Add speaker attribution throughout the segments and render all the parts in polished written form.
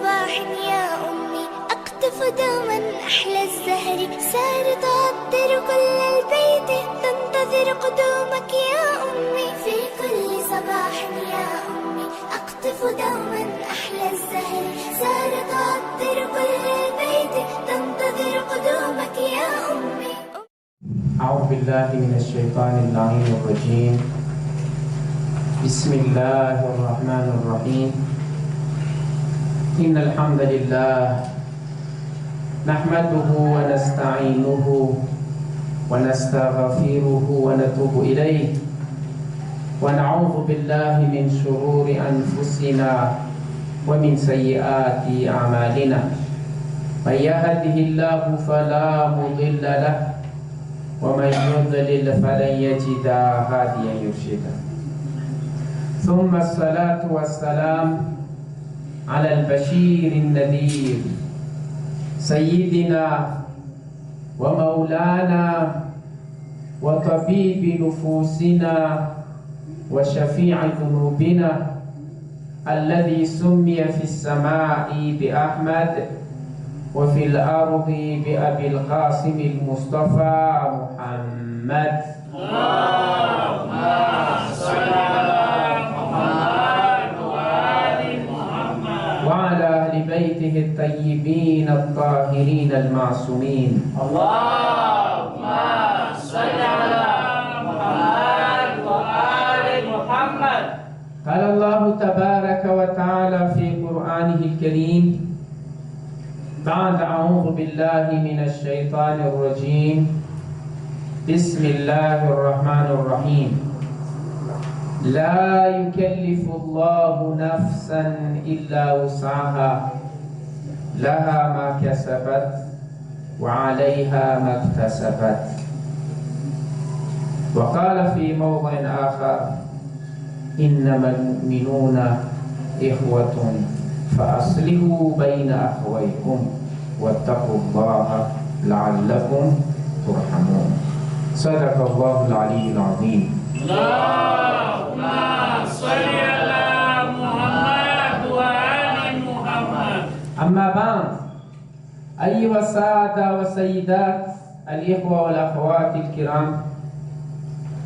Speaker 1: صباح يا أمي أقطف دوما أحلى الزهر، سار تعطر كل البيت تنتظر قدومك يا أمي. في كل صباح يا أمي أقطف دوما أحلى الزهر، سار تعطر كل البيت تنتظر قدومك يا أمي.
Speaker 2: أعوذ بالله من الشيطان اللعين الرجيم. بسم الله الرحمن الرحيم. إن الحمد لله نحمده ونستعينه ونستغفره ونتوب إليه، ونعوذ بالله من شرور أنفسنا ومن سيئات أعمالنا. من يهده الله فلا مضل له، ومن يضلل فلن يجد هاديا يرشدا. ثم الصلاة والسلام على البشير النذير سيدنا ومولانا وطبيب نفوسنا وشفيع ذنوبنا، الذي سمي في السماء بأحمد وفي الأرض بأبي القاسم المصطفى محمد.
Speaker 3: اللهم صل على محمد وآل محمد
Speaker 2: وعلى أهل بيته الطيبين الطاهرين المعصومين.
Speaker 3: اللهم صل على محمد وآل محمد.
Speaker 2: قال الله تبارك وتعالى في قرآنه الكريم بعد أعوذ بالله من الشيطان الرجيم. بسم الله الرحمن الرحيم. لا يكلف الله نفسا إلا وسعها، لها ما كسبت وعليها ما اكتسبت. وقال في موضع آخر: إنما المؤمنون إخوة فأصلحوا بين أخويكم واتقوا الله لعلكم ترحمون. صدق الله العلي العظيم.
Speaker 3: اللهم صل على محمد وآل محمد.
Speaker 2: أما بعد، أيها السادة والسيدات الإخوة والأخوات الكرام،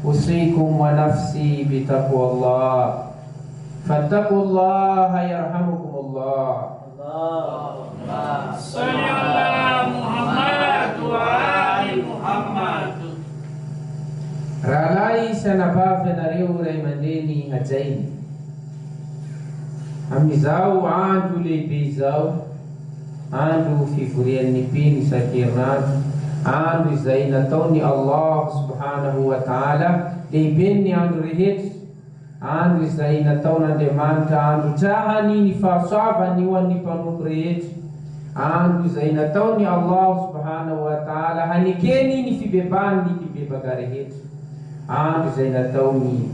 Speaker 2: أوصيكم ونفسي بتقوى الله، فاتقوا الله يرحمكم الله.
Speaker 3: اللهم صل على محمد وآل محمد.
Speaker 2: Ralai sana bafe na reure mandeni hajaini amizao andu lehibe zao, andro fivorian'ny piny isan-kerinandro, andro izay nataony Allah subhanahu wa ta'ala lehibe ny andro rehetra, andro izay nataon'Andriamanitra andro trahany ny fahasoavany ho an'ny mpanompo rehetra, andro izay nataony Allah subhanahu wa ta'ala hanekeny ny fibebany ny fibebaka rehetra, andro izay nataony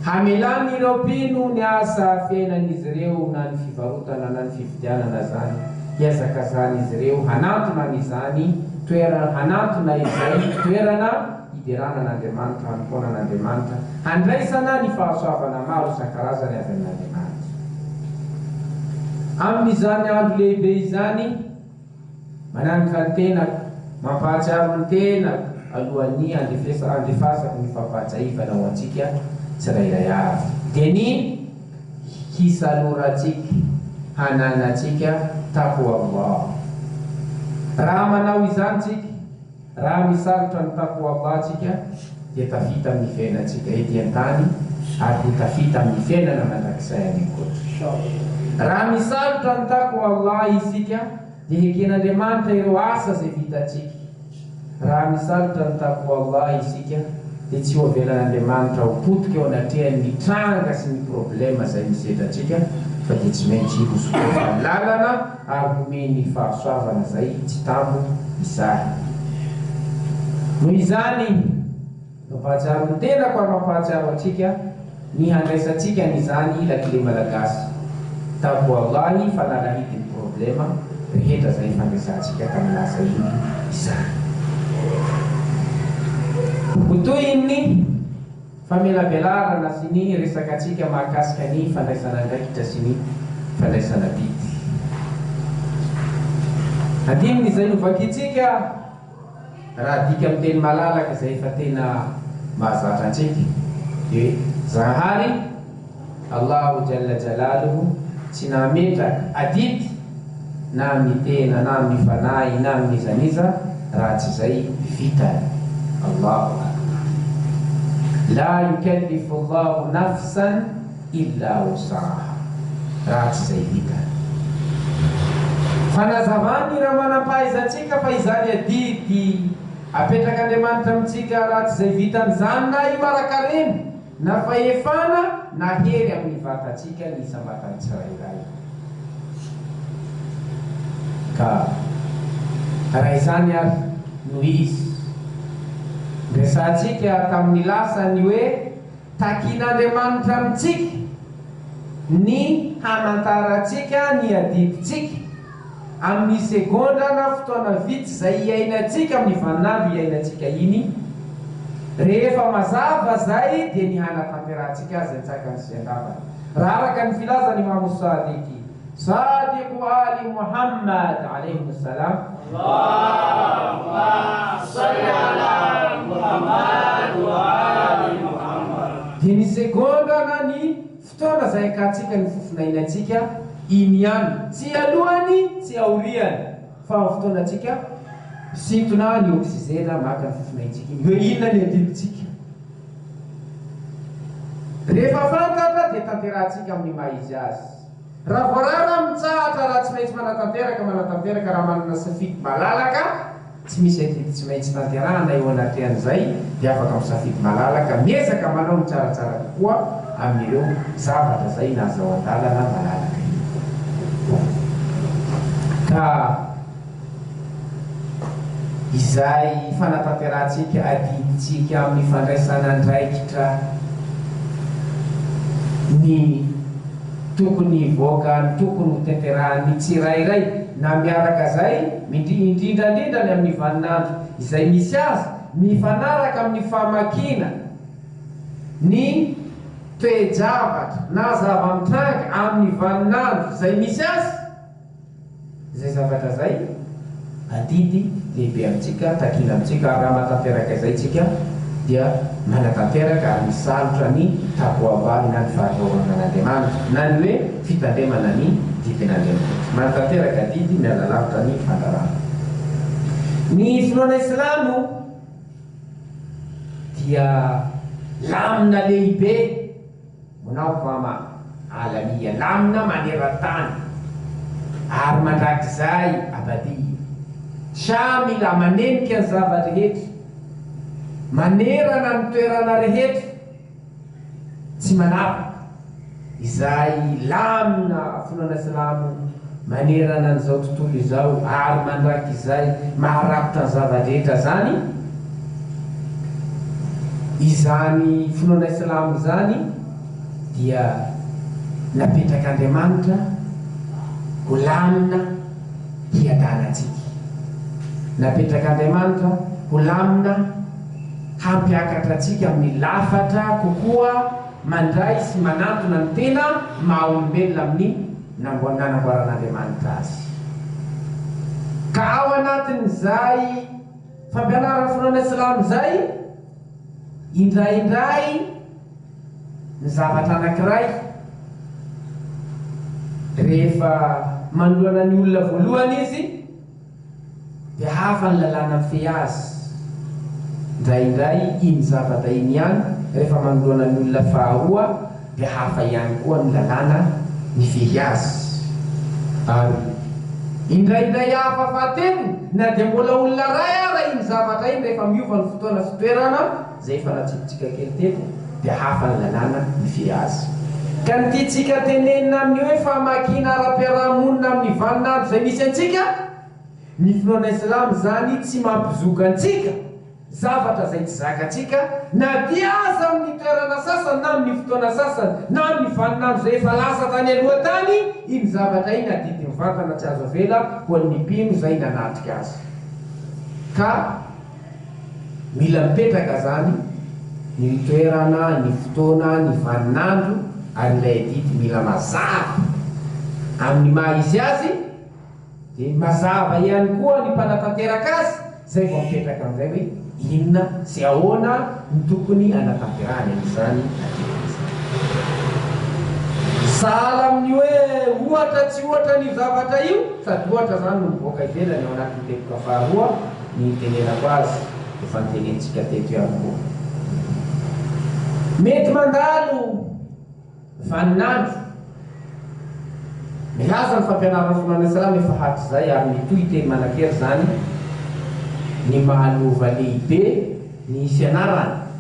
Speaker 2: hamelany ireo mpino ny asa fiainan'izy ireo na ny fivarotana na ny fividianana zany, hiazaka zany izy ireo hanatona n'izany toerana, hanatona izay toerana hideranan'Andriamanitra, hanomponan'Andriamanitra, handraisana ny fahasoavana maro isan-karazany avy amin'Andriamanitra. Amin'izany andro lehibe izany mananitra ny tenako, mampahatsiaro ny tenako alohan'ny andefasako ny fampahatsaivana ho antsika tsirairay avy. Dia ny hisalorantsika, hananatsika taqwa Allah. Raha manao izany tsika, raha misalotra ny taqwa Allah tsika, dia tafita amin'ny fiainantsika ety an-tany ary tafita amin'ny fiainana mandrakizay any ankoatra. Raha misalotra ny taqwa Allah isika, dia eken'Andriamanitra ireo asa zay vitatsika. Raha misalotra ny taqwa Allah isika, dia tsy ho avelan'Andriamanitra ho potika eo anatrehan'ny tranga sy ny problema zay misetratsika, fa dia tsy maintsy hosokofa lalana ary homeny fahasoavana zay tsy tambo izany. Noho izany mampahatsiaro ny tenako ary mampahatsiaro atsika ny handraisantsika n'izany lakile malagasy taqwa Allah fanalahidiny problema rehetra zay fandraisantsika tamin'asa iny izany. Hotoyiny famelabelarana sy ny resaka atsika mahakasika ny fandraisana andraikitra sy ny fandraisana biby. Adininy zay novakitsika raha dika amin'ny teny malalaka izay efa tena mahazatra antsika dia Zahary Allahu Jalla Jalaluhu tsy nametraka adidy na amin'ny tena na amin'ny fanahy na amin'ny izaniza raha tsy zay vita. Allahu Akbar. La yukallifu Allahu nafsan illa wusaha, raha tsy zay vita. Fanazavany raha manam-pahaizantsika fa izany adidy apetraka Andriamanitra amintsika raha tsy zay vitan'izany na imarak-kareny na fahefana na hery amin'ny vatantsika ny isam-batany tsirairay. Ka raha izany ary no izy resantsika tamin'ny lasany hoe takin'Andriamanitra amintsika ny hamantarantsika ny adiditsika amin'ny segonda na fotoana vitsy zay iainantsika amin'ny vaninandro iainantsika iny. Rehefa mazava zay dia ny hanatanterantsika azy antsakany sy andavany. Raha araka ny filazany Imam Sadiq Ali Muhammad alayhi salam,
Speaker 3: Allahumma salli ala Muhammad wa ali Muhammad.
Speaker 2: dia ny segonda na ny fotoana zay akatsika ny fofinainantsika iny ihany, tsy alohany tsy aoriany fa fotoana atsika sintona ny oksizena maka ny fofinaintsika iny, hoe inona ny adiditsika. Rehefa fantatra dia tanterantsika amin'ny maizy azy. Raha voarara mitsahatra raha tsy maintsy manatanteraka raha manana safidy malalaka, tsy misy adidy tsy maintsy tanterahana eo anatrehan'izay dia afaka misafidy malalaka miezaka manao ny tsaratsara kokoa amin'ireo zavatra zay nazao an-dalana malalaka. Ka izay fanatanterantsika adiditsika amin'ny fandraisana andraikitra ny tokony voaka, ny tokony ho tanterahany tsirairay na miaraka zay indrindrandrindra ny amin'ny vaninandro izay misy azy, mifanaraka amin'ny famakina ny toe-javatra na zava-mitranga amin'ny vaninandro izay misy azy, izay zavatra zay adidy lehibe amintsika, takina amintsika. Raha matanteraka izay tsika dia manatanteraka ary misalotra ny taboavany na ny faharoanan'Andriamanitra na ny hoe fitandremana ny didin'Andriamanitra. Manatanteraka adidy miala lavitra ny fandarana. Ny finoana Islamo dia lamina lehibe munawwama alamiya, lamina maneran-tany ary mandrakizay abadi. Shamila manenika ny zavatra rehetra, manerana ny toerana rehetra, tsy manapaka. Izay lamina finoana Islamo manerana n'izao tontolo izao ary mandrakizay maharapitra ny zava-drehetra zany. Izany finoana Islamo zany dia napetrak'Andriamanitra ho lamina hiadanantsika, napetrak'Andriamanitra ho lamina hampiakatra atsika amin'ny lafatra kokoa mandray sy manantona ny tena maha-olombelona amin'ny nanamboaran'Andriamanitra azy. Ka ao anatin'izay fampianarana finoana Islamo zay, indraindray ny zavatra anankiray rehefa manoloana ny olona voalohany izy dia hafa ny lalàna mifehy azy. Indraindray iny zavatra iny ihany rehefa manoloana ny olona faharoa dia hafa ihany koa ny lalàna mifehy azy. Ary indraindray hafa fahatelo na dia mbola olona ray ara iny zavatra iny rehefa miova ny fotoana sy toerana zay efa natsipitsika kely teto dia hafa ny lalàna mifehy azy. Ka ny tiantsika tenenina amin'ny hoe famakina ara-piarahamonina amin'ny vaninandro zay misy antsika, ny finoana Islamo zany tsy mampizoka antsika zavatra zay tsy zakantsika na dia aza amin'ny toerana sasany na amin'ny fotoana sasany na amin'ny vaninandro zay efa lasa tany aloha tany. Iny zavatra iny adidy mivantana tsy azo avela ho an'ny mpino zay nanatrika azy. Ka mila mipetraka zany ny toerana, ny fotoana, ny vaninandro, ary ilay adidy mila mazava amin'ny maha izy azy dia mazava ihany koa ny mpanatanteraka azy zay vao mipetraka amin'izay hoe inona sy ahoana ny tokony anatanterahany amin'izany sala amin'ny hoe ohatra tsy ohatra ny zavatra io sady ohatra zany no mivoaka ivelany ao anatin'ny teboka faharoa ny tenenako azy efa nytenentsika teto ihany koa mety mandalo vaninandro milaza ny fampianarana fonana islam efa haky zay ary mitoy teny manakery zany ny mahalova lehibe ny fianarana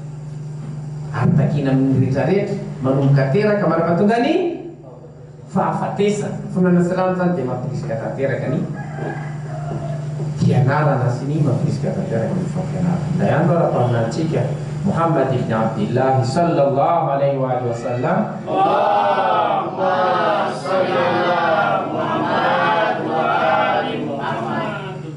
Speaker 2: ary takina amin'ny rehetrarehetra manomboka teraka marapatonga ny fahafatesana fonana islam zany dia mampirisika tanteraka ny fianarana sy ny mampirisika tanteraka ny fampianarana da ihany raha mpaminantsika Muhammad ibn Abdillah sallallahu alaihi wa sallam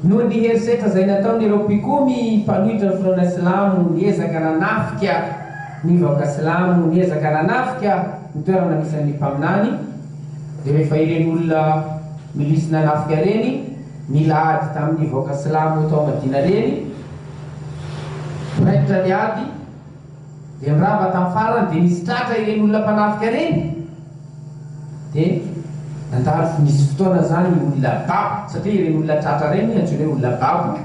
Speaker 2: no ny herisetra zay nataon'ireo mpikomy mpanohitra ny fonana islamo niezaka nanafika ny vahoaka islamo niezaka nanafika ny toerana misy ny mpaminany dia rehefa ireny olona milisy nanafika reny milady tamin'ny vahoaka islamo tao Madina reny raitra ny ady dia mirava tamin'ny farany dia nisy tratra ireny olona mpanafika reny dia nandalo nisy fotoana zany olona babo satria ireny olona tratra reny antsoina hoe olona babo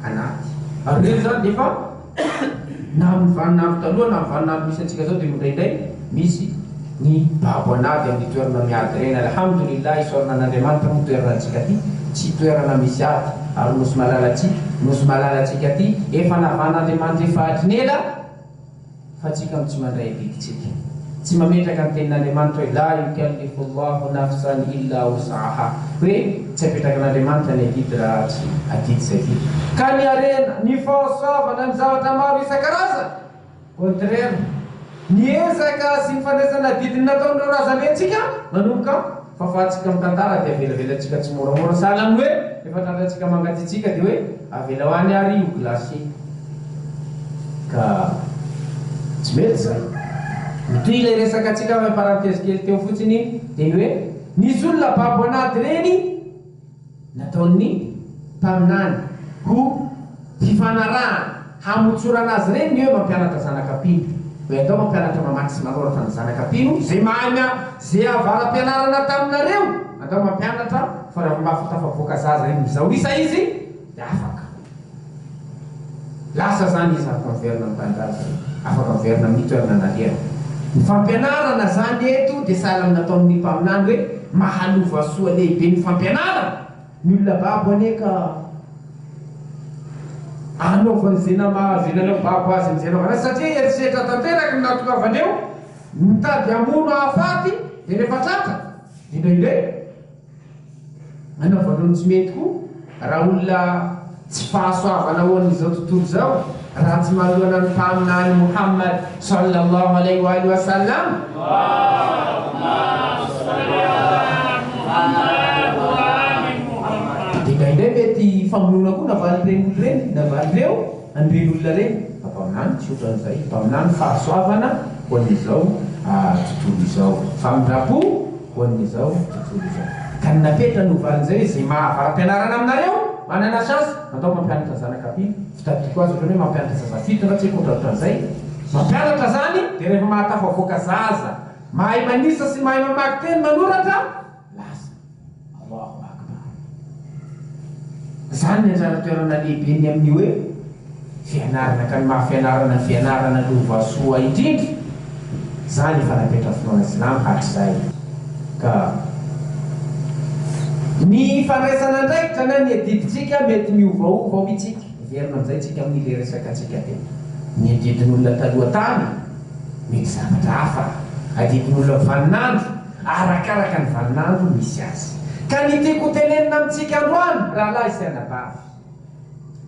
Speaker 2: anaty ary reny zany dia fa na amin'ny vaninandro taloha na amin'ny vaninandro misy antsika zao dia indraindray misy ny babo anaty amin'ny toerana miady reny alhamdulillah isorana an'Andriamanitra mo toerana antsika ty tsy toerana misy ady ary nosy malalatsika ty efa navan'Andriamanitra efa hatrinela fa tsika tsy mandray adikitsika tsy mametraka ny tenin'Andriamanitra hoe la yukallifu llahu nafsan illa wusaha hoe tsy apetraka n'Andriamanitra ny adidy raha tsy adidy zay ty ka ny arena ny fahasoavana ny zavatra maro isan-karazany contraire niezaka sy ny fandraisana didiny nataon'ireo razametsika manomboka fafahatsika mitantara dia avelavelantsika tsy moramora sahala amin'ny hoe efa tandratsika mangatitsika dia hoe avela ho any ary io glasy ka tsy mety zay mitoy ilay resaka atsika amin'ny parenthèse kely teo fotsiny dia ny hoe nisy olona babo anaty reny nataon'ny mpaminany ho fifanarahana hamotsorana azy reny ny hoe mampianatra zanakapino hoe atao mampianatra mamaky sy manoratra ny zanakapino zay mahamia zay avaram-pianarana taminareo atao mampianatra fa raha mafotafavoaka zaza reny mizao isa izy dia afaka lasa zany izy afaka miverina mitandaza afaka miverina amin'ny toerana nalera ny fampianarana zany eto dia sahala nataon'ny mpaminany hoe mahalova soa lehibe ny fampianarana ny olona babo aneka anaovany zay nanao babo azy ny zay anaovana satria erisetra tanteraka ny natokavany eo mitady amono hafaty dia rehefa tratra indraindray anaovanao ny tsy mety koa raha olona tsy fahasoavana hoan'izao tontolo zao raha tsy malohana ny mpaminany Muhammad sallallahu alaihi wa sallam indraindray mety famonona koa navaly reny olo reny navalireo andreny olona reny mpaminany tsy otran'izay mpaminany fahasoavana hoan'izao tontolo izao famindrapo hoan'izao tontolo izao ka ny napetra ny ovalin'izay hoe zay mahavara-pianarana aminareo manana chance natao mampianatra zanakapino fitadiko azy ohatrany hoe mampianatra zaza fito na tsy kotraotran'izay mampianatra zany dia rehefa mahatafavoaka zaza mahay manisa sy mahay mamaky teny manoratra lasa Allahu akbar zany ny anjara toerana lehibe ny amin'ny hoe fianarana ka ny mahafianarana fianarana lova soa indrindra zany efa napetra finoana islam hatrizay ka ny fandraisana ndraikitra na ny adiditsika mety miovaova ao itsika verina amin'izay tsika amin'ile resaka atsika teo ny adidin'olona taloha tany mety zavatra hafa adidin'olona vaninandro arakaraka ny vaninandro misy azy ka ny tiako tenenina amintsika androany raha lahy sy anabavy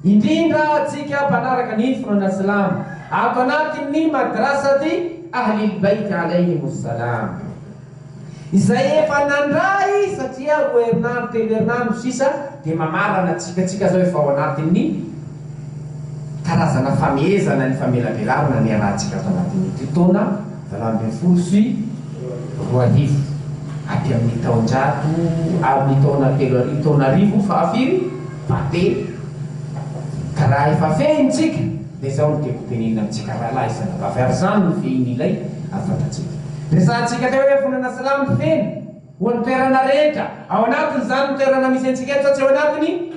Speaker 2: indrindra atsika mpanaraka ny finoana islam ato anatin'ny madrasati ahlilbaity alayhimussalam izay efa nandray satria roa herinandro telo herinandro sisa dia mamarana tsikatsika zao efa ao anatin'ny karazana famehezana ny famelabelarana ny arahantsika ato anatin'ny taona 20 sy 20 aty amin'ny taonjato amin'ny taona arivo fahafiry fahatelo ka raha efa fehintsika dia zao no tiako tenenina amintsika rahalahy zanavavy ary zany no fehiny ilay afantatsika resantsika teo hoe fonana salamy feny ho any toerana rehetra ao anatiny zany no toerana misy antsika eto satsy ao anatiny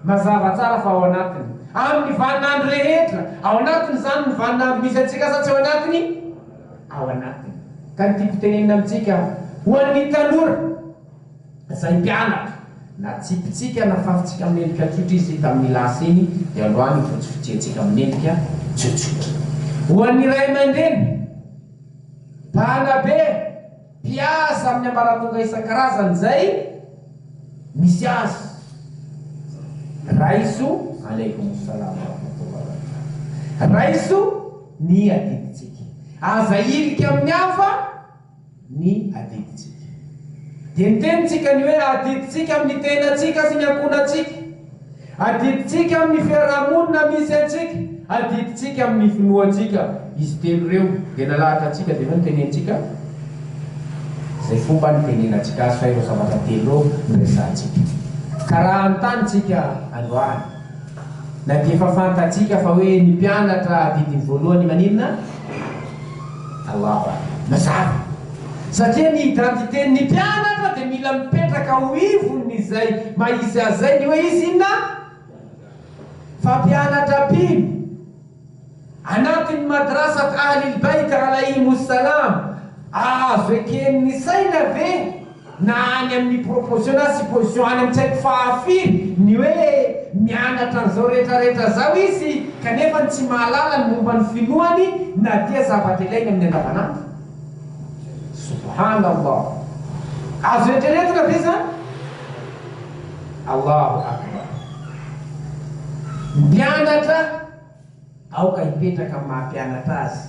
Speaker 2: mazava tsara fa ao anatiny amin'ny vaninandro rehetra ao anatiny zany ny vaninandro misy antsika satsy ao anatiny ao anatiny ka ny tiako tenenina amintsika ho an'ny tanora zay mpianatra na tsipitsika na fafitsika amin'ny endrika tsotra izy tamin'ny lasa iny dia androany fotsifotsiantsika amin'ny endrika tsotsotra ho an'ny ray aman-dreny mpanabe mpiasa amin'ny ambaratonga isan-karazany zay misy azy raiso alaikum salam warahmatullahi wabarakatuh raiso ny adiditsika aza ilika amin'ny hafa ny adiditsika dia nitenitsika ny hoe adiditsika amin'ny tenatsika sy ny ankonatsika adiditsika amin'ny fiarahamonina misy antsika adiditsika amin'ny finoatsika izy telo reo dia nalahatra atsika dia no tenenitsika zay fomba ny tenenatsika azy fa ireo zavatra telo reo nyresantsika ka raha antanitsika androany na dia efa fantatsika fa hoe ny mpianatra adidiny voalohany maninona Allah mazava satria ny identitény mpianatra dia mila mipetraka ho ivony zay mahisy azay ny hoe izy inona fa mpianatra pino anatin'ny madrasat ahlilbait alaihimussalam azo eken'ny saina ve na any amin'ny proposition na supposition any amin'ny tsaiky fahafiry ny hoe mianatra an'izao rehetrarehetra zao izy kanefa tsy mahalala ny momba ny finoany na dia zavatra ilainy amin'ny andavanandro subhanallah azo eritreretina ve zany allahu akbar mpianatra aoka hipetraka amin'ny mahampianatra azy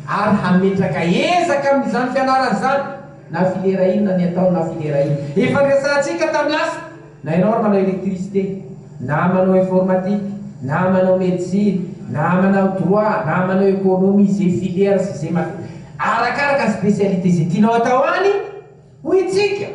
Speaker 2: ary hametraka ezaka amin'izany fianarana zany na filera inona ny atao na filera ina efa resantsika tamin'ny lasa na ianao manao électricité na manao informatique na manao médecine na manao droit na manao économie zay filera sy zay arakaraka ny spécialité zay tianao atao any hoy itsika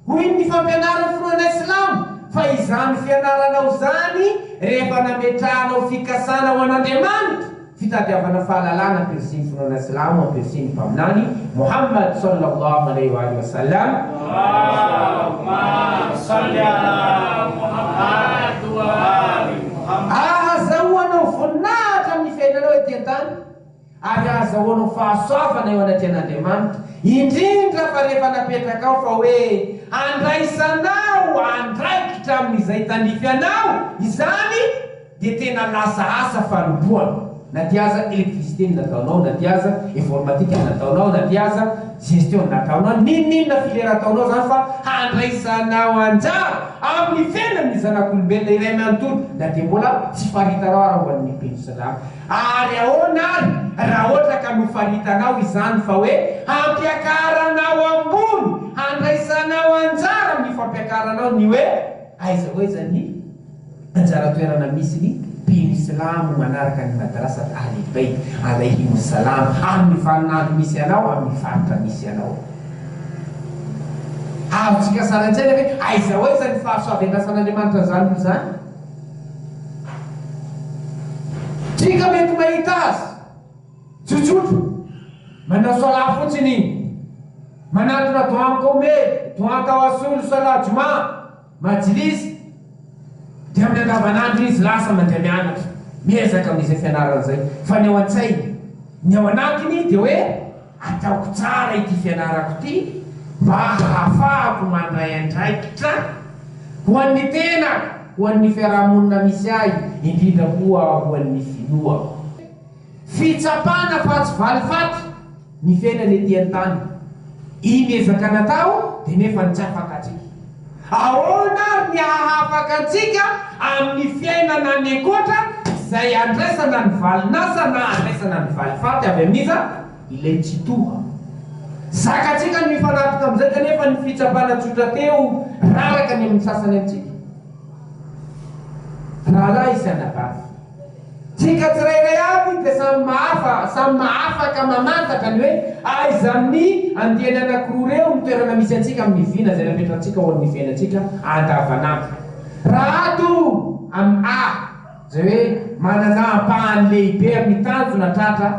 Speaker 2: hoy ny fampianarana finoana islamo fa izany fianaranao zany rehefa nametrahanao fikasana ho an'Andriamanitra fitadiavana fahalalana ampirisiny finoana islamo ampirisiny mpaminany Muhammad sallallahu alaihi wa sallam Allahumma salli ala Muhammad wa ali Muhammad ahazahoanao voninahitra amin'ny fiainanao ety an-tany ary ahazahoanao fahasoavana eo anatryan'Andriamanitra indrindra fa rehefa napetraka ao fa hoe andraisanao andraikitra amin'izay tandrify anao izany dia tena lasa asa fanomboana na diaza électricité nataonao na diaza informatique nataonao na diaza gestion nataonao ninona filera ataonao zany fa handraisanao anjara amin'ny fiainan'ny zanak'olombelona iray manontolo na dia mbola tsy faritanao raha ho an'ny mpino salama ary ahoana ary raha ohatra ka nofaritanao izany fa hoe hampiakaranao ambony handraisanao anjara amin'ny fampiakaranao ny hoe aiza hoe zany anjara toerana misy ny mpino islamo manaraka ny madrasat ahlilbait alaihimussalam amin'ny vaninandro misy anao amin'ny faritra misy anao azotsika sarantsena hoe aiza hoe zany fahasoavendrasan'Andriamanitra zany ho zany tsika mety mahita azy tsotsotro manao sola fotsiny iny manatona doan komely doan tawassul sola juma majlisy dia amin'ny andavanandro izy lasa mandeha mianatra miezaka amin'izay fianarana zay fa ny ao an-tsainy ny ao anatiny dia hoe ataoko tsara ity fianarako ity mba hahafahako mandray andraikitra ho an'ny tena ho an'ny fiarahamonina misy ahy indrindra koa ho an'ny finoako fitsapana fa tsy valifaty ny fiainany ety an-tany imezaka natao dia nefa ny tsy afaka atsika ahoana ny hahafaka antsika amin'ny fiainana ny ankoatra izay andraisana ny valinasa na andraisana ny valifaty avy amin'iza ilay tsitoha zakatsika ny mifanapika amin'izay kanefa ny fitsapana tsotra teo raraka ny amin'ny sasany amintsika rahalahy isy anabavy tsika tsirairay aby dia samy mahafaka mamantatra ny hoe aizan'ny andiany anakiroa reo ny toerana misy atsika amin'ny vina zay napetratsika ho amin'ny fiainantsika andavanandro. Raha ato amin'ny zay hoe manana ampahany lehibe amin'ny tanjona tratra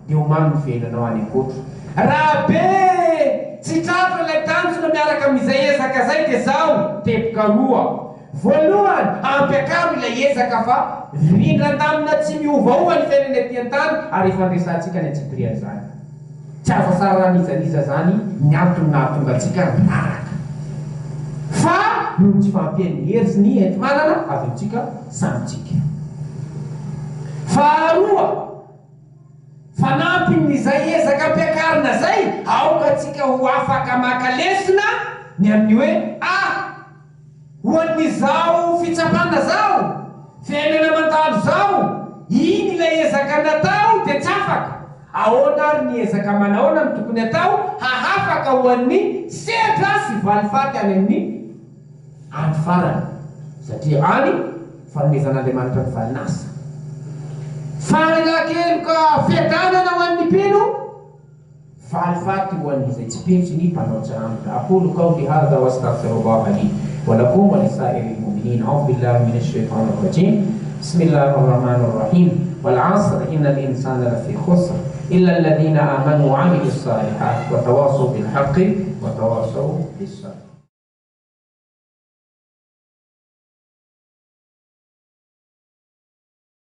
Speaker 2: dia homamy ny fiainanao any ankotro. Raha be tsy tratra ilay tanjona miaraka amin'izay ezaka zay dia zao teboka roa. Voalohany ampiakaro ilay ezaka fa rindran-damina tsy miovaova ny fiainana ety an-tany ary fandraisantsika ny atsipiriany zany. Tsy azo tsara nizaniza zany ny antony nahatonga antsika miaraka. Fa noho tsy fampian'ny hery sy ny enti-manana avy antsika samitsika. Faharoa, fanampin'izay ezaka ampiakarina zay aoka atsika ho afaka maka lesona ny amin'ny hoe ho an'izao fitsapana zao, fiainana mandalo zao, iny ilay ezaka natao dia tsy afaka. Ahoana ary ny ezaka manahoana ny tokony atao hahafaka ho an'ny sedra sy valifaty any amin'ny andro farany, satria any fanomezan'Andriamanitra ny valinasa. Fanakeloka fiadanana ho an'ny mpino, valifaty ho an'izay tsy pensy ny mpanao tsaramitra. Aqulu qawli hadha wa astaghfirullah li wa lakum wa lisairil mu'minin. A'udhu billahi minash shaitanir rajim. Bismillahir rahmanir rahim. Wal 'asr innal insana lafi khusr illa alladhina amanu wa 'amilus salihat wa tawasaw bil haqqi wa tawasaw bis sabr.